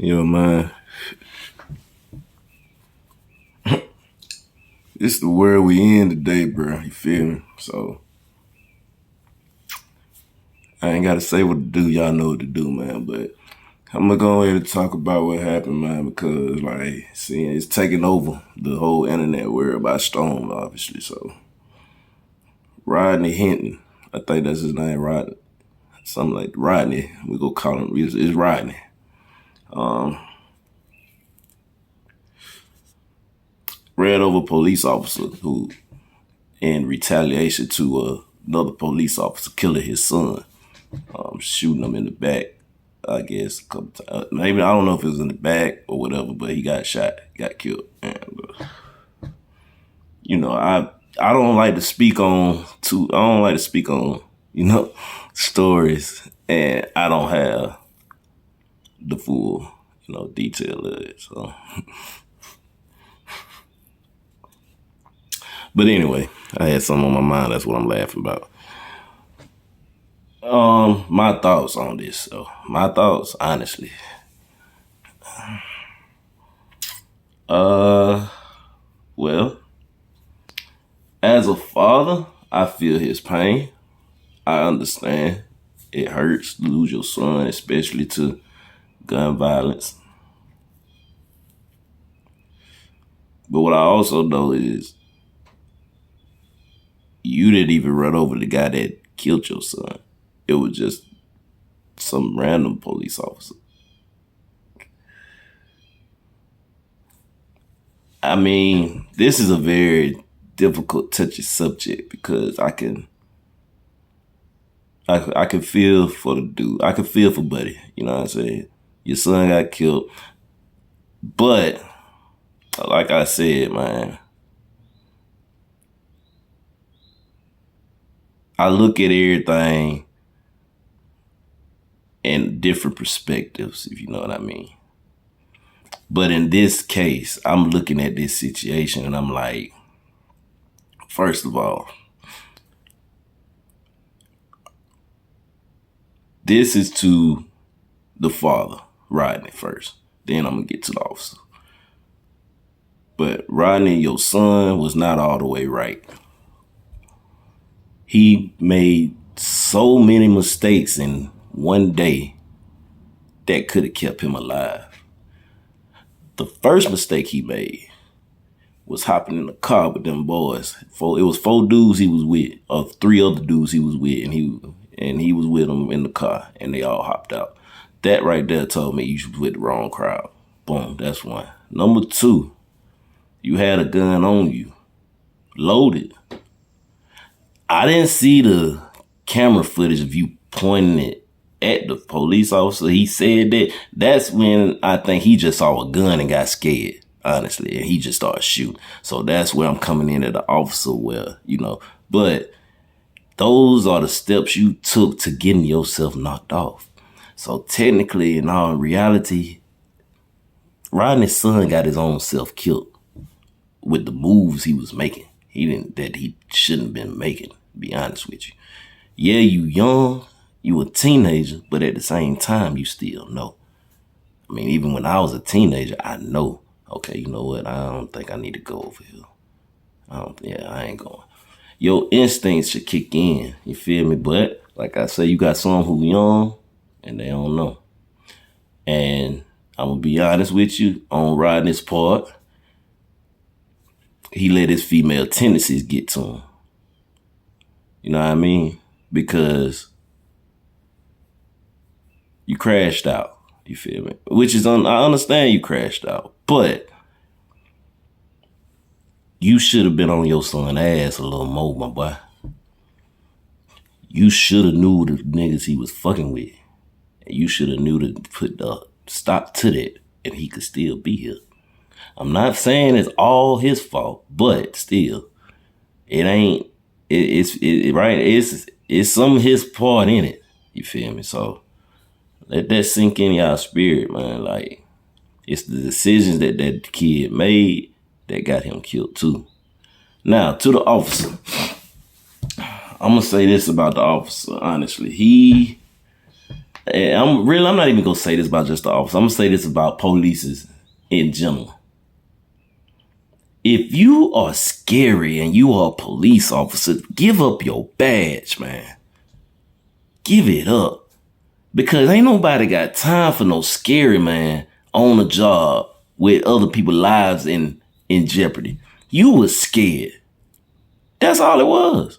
Yo, man, it's the world we in today, bro. You feel me? So I ain't gotta say what to do. Y'all know what to do, man. But I'm gonna go ahead and talk about what happened, man, because like, seeing it's taking over the whole internet world by storm, obviously. So Rodney Hinton, I think that's his name, Rodney, something like Rodney. We go call him. It's Rodney. Ran over a police officer who, in retaliation to another police officer killing his son, shooting him in the back, I guess, a couple times. Maybe, I don't know if it was in the back or whatever, but he got shot, got killed. And, I don't like to speak on, stories, and I don't have the full, detail of it, so. But anyway, I had something on my mind. That's what I'm laughing about. My thoughts on this. So my thoughts, honestly. Well, as a father, I feel his pain. I understand. It hurts to lose your son, especially to gun violence. But what I also know is you didn't even run over the guy that killed your son. It was just some random police officer. I mean, this is a very difficult, touchy subject because I can feel for the dude. I can feel for Buddy. You know what I'm saying? Your son got killed. But, like I said, man, I look at everything in different perspectives, if you know what I mean. But in this case, I'm looking at this situation and I'm like, first of all, this is to the father, Rodney, first. Then I'm going to get to the officer. But Rodney, your son, was not all the way right. He made so many mistakes in one day that could have kept him alive. The first mistake he made was hopping in the car with them boys. It was 4 dudes he was with, or 3 other dudes he was with, and he was with them in the car, and they all hopped out. That right there told me you was with the wrong crowd. Boom, that's one. Number 2, you had a gun on you, loaded. I didn't see the camera footage of you pointing it at the police officer. He said that. That's when I think he just saw a gun and got scared, honestly, and he just started shooting. So that's where I'm coming in at the officer where, but those are the steps you took to getting yourself knocked off. So technically, in all reality, Rodney's son got his own self killed with the moves he was making. He shouldn't have been making, to be honest with you. Yeah, you young, you a teenager, but at the same time, you still know. I mean, even when I was a teenager, I know, okay, you know what? I don't think I need to go over here. I ain't going. Your instincts should kick in, you feel me? But like I say, you got some who young and they don't know. And I'm gonna be honest with you, on Rodney's part, he let his female tendencies get to him. You know what I mean? Because you crashed out, you feel me? I understand you crashed out, but you should have been on your son's ass a little more, my boy. You should have knew the niggas he was fucking with. And you should have knew to put the stop to that, and he could still be here. I'm not saying it's all his fault, but still, it ain't. It's some of his part in it. You feel me? So let that sink in y'all spirit, man. Like, it's the decisions that kid made that got him killed too. Now, to the officer, I'm gonna say this about the officer. Honestly, he And I'm not even gonna say this about just the officer. I'm gonna say this about police in general. If you are scary and you are a police officer, give up your badge, man. Give it up. Because ain't nobody got time for no scary man on a job with other people's lives in jeopardy. You was scared. That's all it was.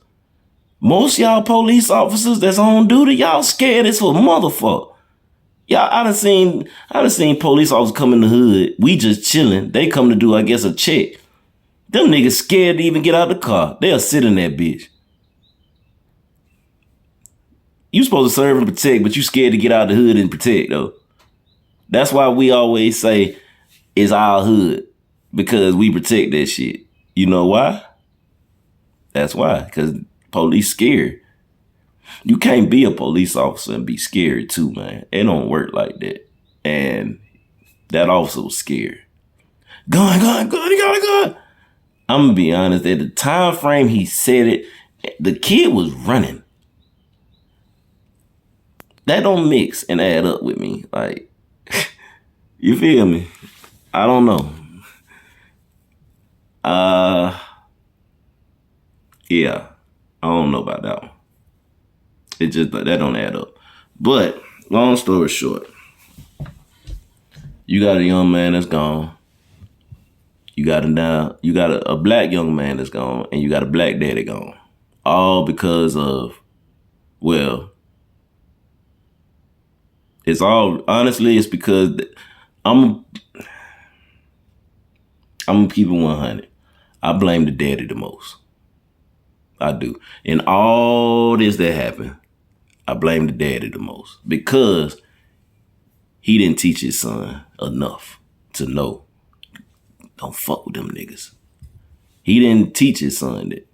Most y'all police officers that's on duty, y'all scared as a motherfucker. Y'all, I done seen police officers come in the hood. We just chilling. They come to do, I guess, a check. Them niggas scared to even get out of the car. They'll sit in that bitch. You supposed to serve and protect, but you scared to get out of the hood and protect, though. That's why we always say it's our hood, because we protect that shit. You know why? That's why, because police scared. You can't be a police officer and be scared too, man. It don't work like that. And that officer was scared. Gun, he got a gun. I'm gonna be honest, at the time frame he said it, the kid was running. That don't mix and add up with me. Like, you feel me? I don't know. Yeah, I don't know about that one. It just, that don't add up. But long story short, you got a young man that's gone. You got a black young man that's gone, and you got a black daddy gone. All because of, well, it's because I'm gonna keep it 100. I blame the daddy the most. I do. In all this that happened, I blame the daddy the most, because he didn't teach his son enough to know, don't fuck with them niggas. He didn't teach his son that.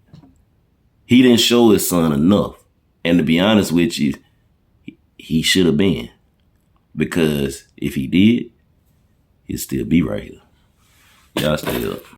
He didn't show his son enough. And to be honest with you, he should have been. Because if he did, he'd still be right here. Y'all stay up.